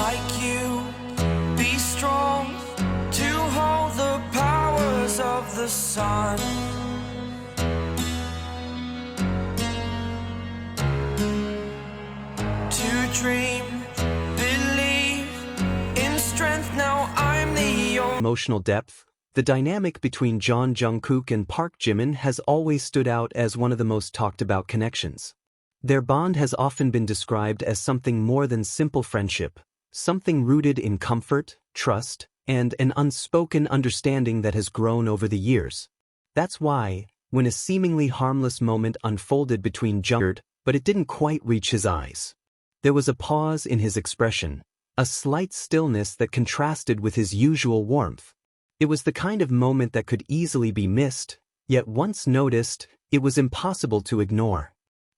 like you. Be strong to hold the powers of the sun. To dream, believe in strength. Now I'm the only. Emotional depth. The dynamic between Jeon Jungkook and Park Jimin has always stood out as one of the most talked about connections. Their bond has often been described as something more than simple friendship, something rooted in comfort, trust, and an unspoken understanding that has grown over the years. That's why, when a seemingly harmless moment unfolded between Jungkook, but it didn't quite reach his eyes. There was a pause in his expression, a slight stillness that contrasted with his usual warmth. It was the kind of moment that could easily be missed, yet once noticed, it was impossible to ignore.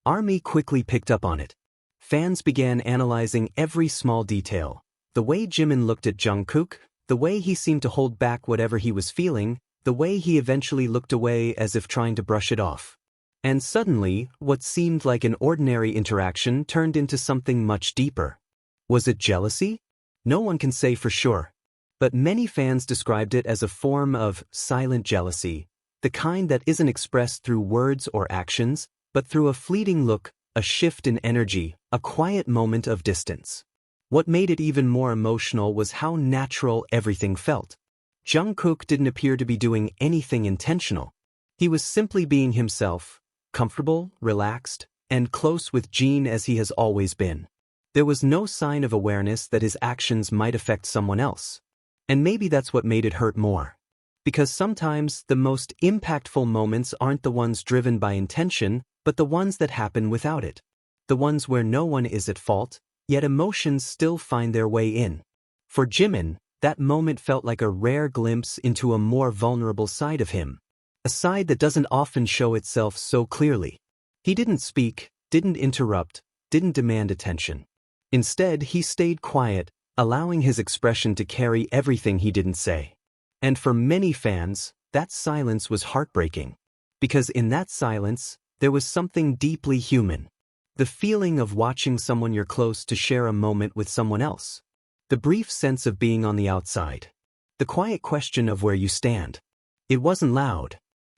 ARMY quickly picked up on it. Fans began analyzing every small detail. The way Jimin looked at Jungkook, the way he seemed to hold back whatever he was feeling, the way he eventually looked away as if trying to brush it off. And suddenly, what seemed like an ordinary interaction turned into something much deeper. Was it jealousy? No one can say for sure. But many fans described it as a form of silent jealousy, the kind that isn't expressed through words or actions, but through a fleeting look, a shift in energy, a quiet moment of distance. What made it even more emotional was how natural everything felt. Jungkook didn't appear to be doing anything intentional. He was simply being himself, comfortable, relaxed, and close with Jeon as he has always been. There was no sign of awareness that his actions might affect someone else. And maybe that's what made it hurt more. Because sometimes the most impactful moments aren't the ones driven by intention, but the ones that happen without it. The ones where no one is at fault, yet emotions still find their way in. For Jimin, that moment felt like a rare glimpse into a more vulnerable side of him. A side that doesn't often show itself so clearly. He didn't speak, didn't interrupt, didn't demand attention. Instead, he stayed quiet, allowing his expression to carry everything he didn't say. And for many fans, that silence was heartbreaking. Because in that silence, there was something deeply human. The feeling of watching someone you're close to share a moment with someone else. The brief sense of being on the outside. The quiet question of where you stand. It wasn't loud.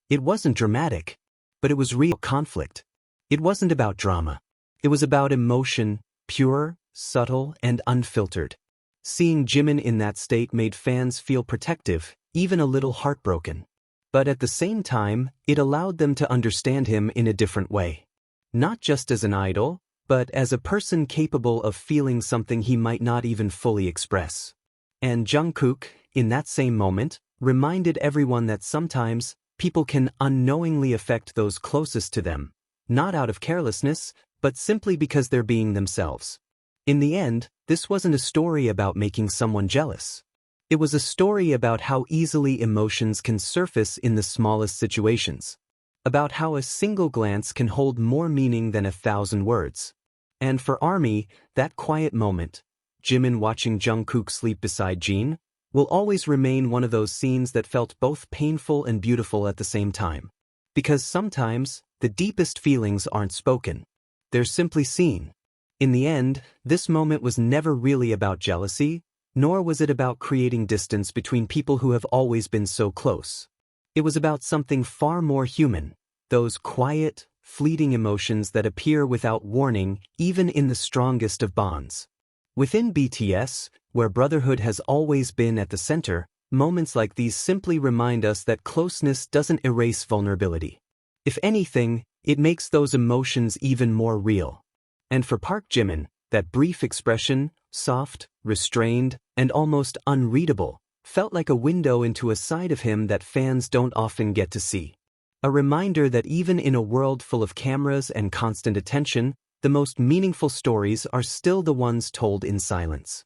It wasn't dramatic. But it was real conflict. It wasn't about drama. It was about emotion, pure, subtle, and unfiltered. Seeing Jimin in that state made fans feel protective, even a little heartbroken. But at the same time, it allowed them to understand him in a different way. Not just as an idol, but as a person capable of feeling something he might not even fully express. And Jungkook, in that same moment, reminded everyone that sometimes, people can unknowingly affect those closest to them, not out of carelessness, but simply because they're being themselves. In the end, this wasn't a story about making someone jealous. It was a story about how easily emotions can surface in the smallest situations. About how a single glance can hold more meaning than 1,000 words. And for ARMY, that quiet moment, Jimin watching Jungkook sleep beside Jeon, will always remain one of those scenes that felt both painful and beautiful at the same time. Because sometimes, the deepest feelings aren't spoken. They're simply seen. In the end, this moment was never really about jealousy, nor was it about creating distance between people who have always been so close. It was about something far more human, those quiet, fleeting emotions that appear without warning even in the strongest of bonds. Within BTS, where brotherhood has always been at the center, moments like these simply remind us that closeness doesn't erase vulnerability. If anything, it makes those emotions even more real. And for Park Jimin, that brief expression, soft, restrained, and almost unreadable, felt like a window into a side of him that fans don't often get to see. A reminder that even in a world full of cameras and constant attention, the most meaningful stories are still the ones told in silence.